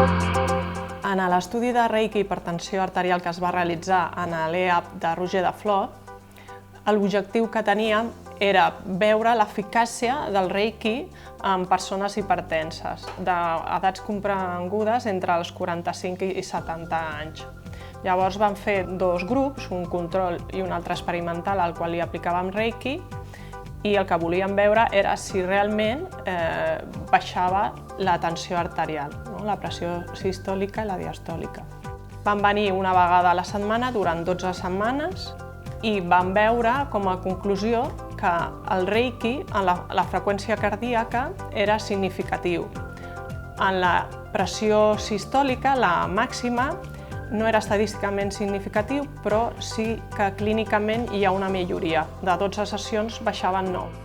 En l'estudi de Reiki i hipertensió arterial que es va realitzar en l'EAP de Roger de Flor, l'objectiu que teníem era veure l'eficàcia del Reiki en persones hipertenses, d'edats comprengudes entre els 45 i 70 anys. Llavors vam fer dos grups, un control i un altre experimental, al qual li aplicàvem Reiki, i el que volíem veure era si realment baixava la tensió arterial, la pressió sistòlica i la diastòlica. Vam venir una vegada a la setmana durant 12 setmanes i vam veure com a conclusió que el Reiki, en la freqüència cardíaca, era significatiu. En la pressió sistòlica, la màxima, no era estadísticament significatiu, però sí que clínicament hi ha una milloria. De 12 sessions baixaven 9.